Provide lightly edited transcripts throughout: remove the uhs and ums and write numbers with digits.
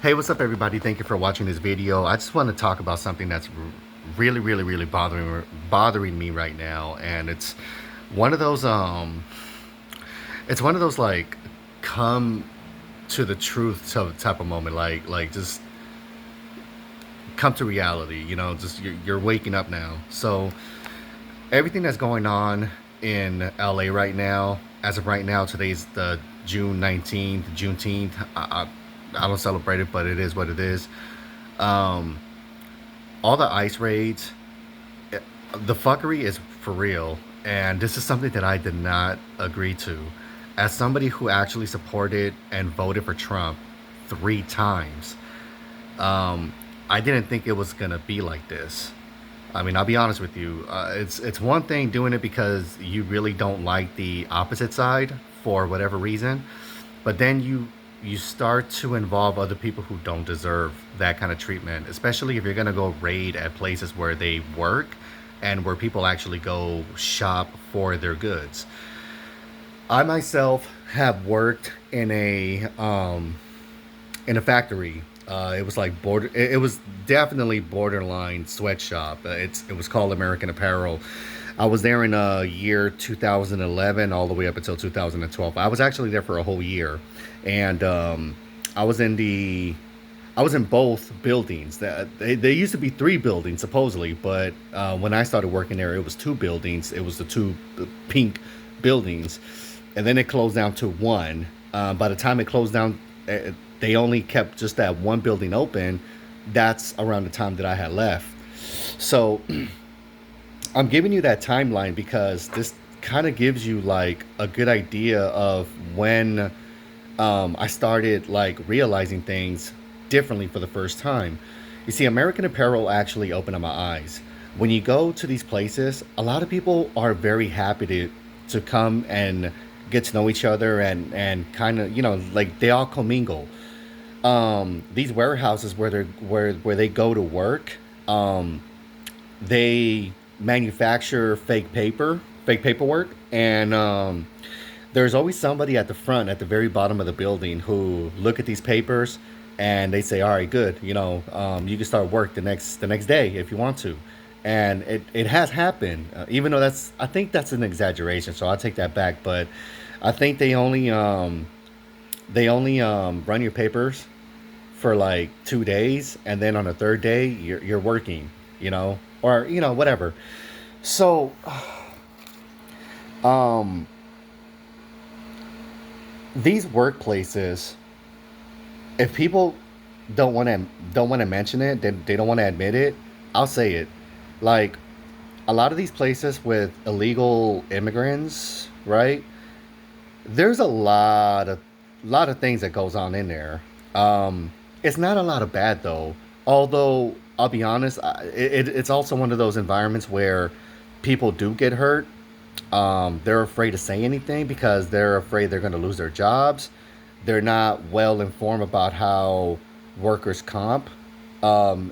Hey, what's up, everybody? Thank you for watching this video. I just want to talk about something that's really bothering me right now, and one of those it's one of those like come to the truth type of moment, like just come to reality. Just you're waking up now. So everything that's going on in LA right now, as of right now, today's the June 19th, Juneteenth. I don't celebrate it, but it is what it is. Um, all the ICE raids, the fuckery is for real, and this is something that I did not agree to. As somebody who actually supported and voted for Trump 3 times, um, I didn't think it was gonna be like this. I mean, I'll be honest with you. It's one thing doing it because you really don't like the opposite side for whatever reason, but then you start to involve other people who don't deserve that kind of treatment, especially if you're gonna go raid at places where they work and where people actually go shop for their goods. I myself have worked in a factory. It was like border. It was definitely borderline sweatshop. It was called American Apparel. I was there in year 2011 all the way up until 2012. I was actually there for a whole year, and I was in the I was in both buildings. They used to be 3 buildings supposedly, but when I started working there, it was 2 buildings. It was the two pink buildings, and then it closed down to one. By the time it closed down, they only kept just that one building open. That's around the time that I had left. So I'm giving you that timeline because this kind of gives you like a good idea of when I started like realizing things differently for the first time. You see, American Apparel actually opened up my eyes. When you go to these places, a lot of people are very happy to come and get to know each other and kind of like they all commingle. These warehouses where they go to work, they manufacture fake paperwork, and there's always somebody at the front, at the very bottom of the building, who look at these papers and they say, "All right, good. You can start work the next day if you want to." And it has happened, even though I think that's an exaggeration, so I'll take that back. But I think they only run your papers for like 2 days, and then on the third day you're working, or whatever. So um, these workplaces, if people don't want to mention it, they don't want to admit it, I'll say it. Like, a lot of these places with illegal immigrants, right? There's a lot of things that goes on in there. It's not a lot of bad though. Although I'll be honest, it's also one of those environments where people do get hurt. They're afraid to say anything because they're afraid they're going to lose their jobs. They're not well informed about how workers' comp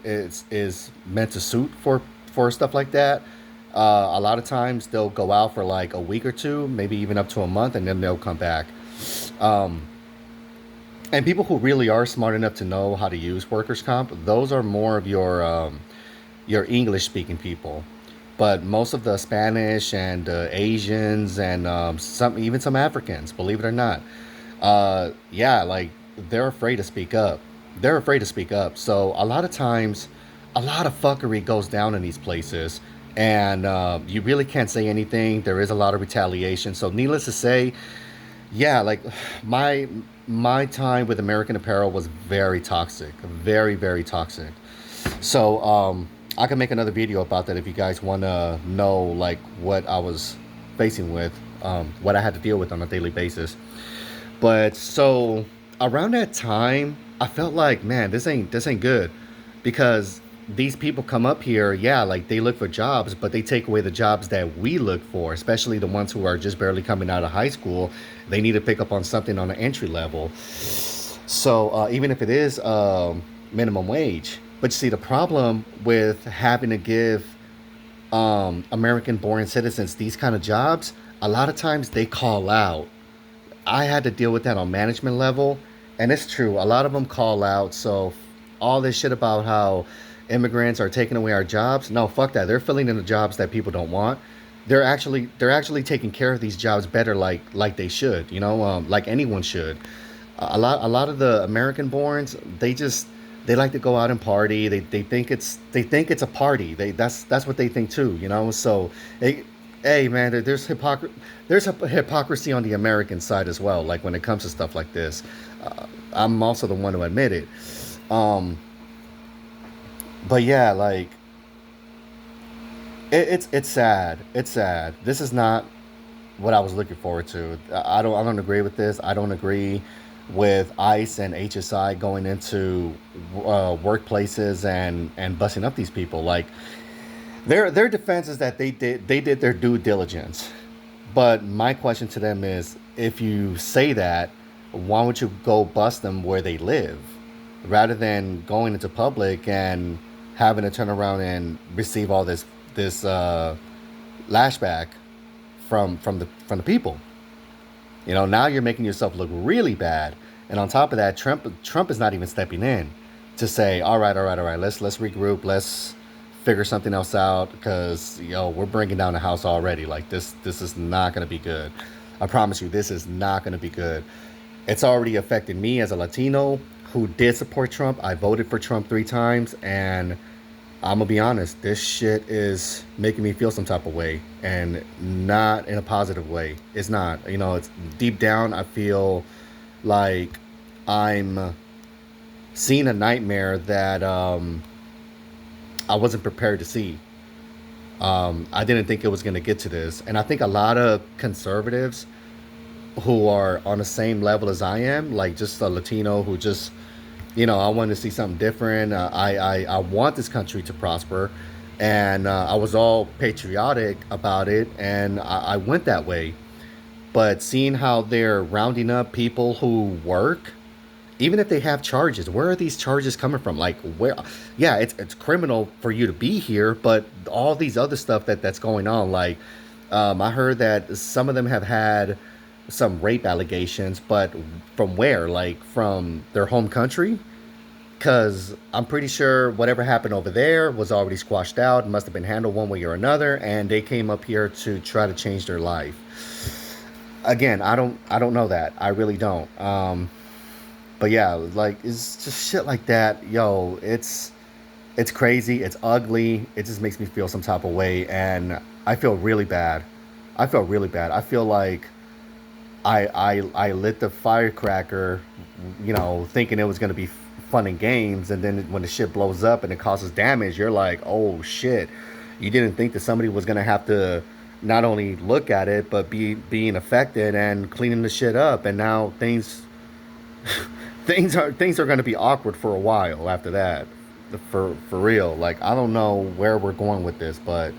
is meant to suit for stuff like that. A lot of times they'll go out for like a week or two, maybe even up to a month, and then they'll come back. Um, and people who really are smart enough to know how to use workers' comp, those are more of your English speaking people. But most of the Spanish and Asians and some Africans, believe it or not, yeah, like they're afraid to speak up. They're afraid to speak up. So a lot of times, a lot of fuckery goes down in these places, and you really can't say anything. There is a lot of retaliation. So needless to say, yeah, like my my time with American Apparel was very toxic, very toxic. So I can make another video about that if you guys want to know like what I was facing with, what I had to deal with on a daily basis. But so around that time, I felt like, man, this ain't good, because these people come up here, yeah, like they look for jobs, but they take away the jobs that we look for, especially the ones who are just barely coming out of high school. They need to pick up on something on the entry level. So even if it is minimum wage, but you see the problem with having to give American-born citizens these kind of jobs, a lot of times they call out. I had to deal with that on management level, and it's true. A lot of them call out. So all this shit about how immigrants are taking away our jobs. No, fuck that. They're filling in the jobs that people don't want. They're actually taking care of these jobs better, like they should. Like anyone should. A lot of the American borns, they like to go out and party. They think it's a party. That's what they think too. So it, hey man, there's hypocrisy on the American side as well. Like when it comes to stuff like this, I'm also the one to admit it. Um, but yeah, like it's sad. It's sad. This is not what I was looking forward to. I don't agree with this. I don't agree with ICE and HSI going into workplaces and busting up these people. Like their defense is that they did their due diligence. But my question to them is, if you say that, why would you go bust them where they live, rather than going into public and having to turn around and receive all this lashback from the people? Now you're making yourself look really bad. And on top of that, Trump is not even stepping in to say, all right, all right, all right, let's regroup, let's figure something else out, because we're bringing down the house already. Like this is not going to be good. I promise you, this is not going to be good. It's already affected me as a Latino who did support Trump. I voted for Trump 3 times, and I'm gonna be honest, this shit is making me feel some type of way, and not in a positive way. It's not. It's deep down. I feel like I'm seeing a nightmare that I wasn't prepared to see. I didn't think it was gonna get to this, and I think a lot of conservatives who are on the same level as I am, like just a Latino who just I wanted to see something different. I want this country to prosper, and I was all patriotic about it, and I went that way. But seeing how they're rounding up people who work, even if they have charges, where are these charges coming from? Like where? Yeah, it's criminal for you to be here, but all these other stuff that's going on, like I heard that some of them have had some rape allegations, but from where? Like from their home country? Because I'm pretty sure whatever happened over there was already squashed out, must have been handled one way or another, and they came up here to try to change their life. Again, I don't know that. I really don't. But yeah, like it's just shit like that. Yo, it's crazy. It's ugly. It just makes me feel some type of way, and I feel really bad. I feel really bad. I feel like I lit the firecracker, thinking it was gonna be fun and games, and then when the shit blows up and it causes damage, you're like, oh shit, you didn't think that somebody was gonna have to not only look at it but being affected and cleaning the shit up, and now things are gonna be awkward for a while after that, for real. Like I don't know where we're going with this, but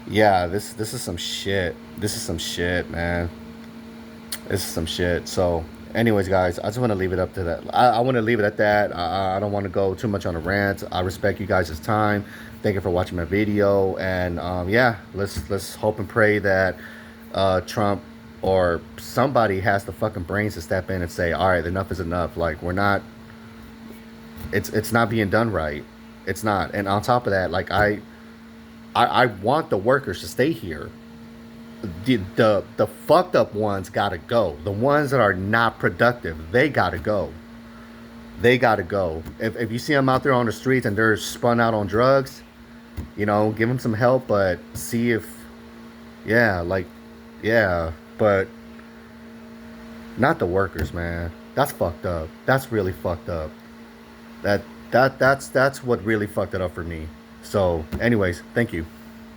yeah, this is some shit. This is some shit, man. This is some shit. So, anyways, guys, I just want to leave it up to that. I want to leave it at that. I don't want to go too much on a rant. I respect you guys' time. Thank you for watching my video. And yeah, let's hope and pray that Trump or somebody has the fucking brains to step in and say, all right, enough is enough. Like we're not. It's not being done right. It's not. And on top of that, like I want the workers to stay here. The fucked up ones gotta go. The ones that are not productive, they gotta go. They gotta go. If you see them out there on the streets and they're spun out on drugs, give them some help, but see if, yeah, like, yeah, but not the workers, man. That's fucked up. That's really fucked up. That's what really fucked it up for me. So, anyways, thank you.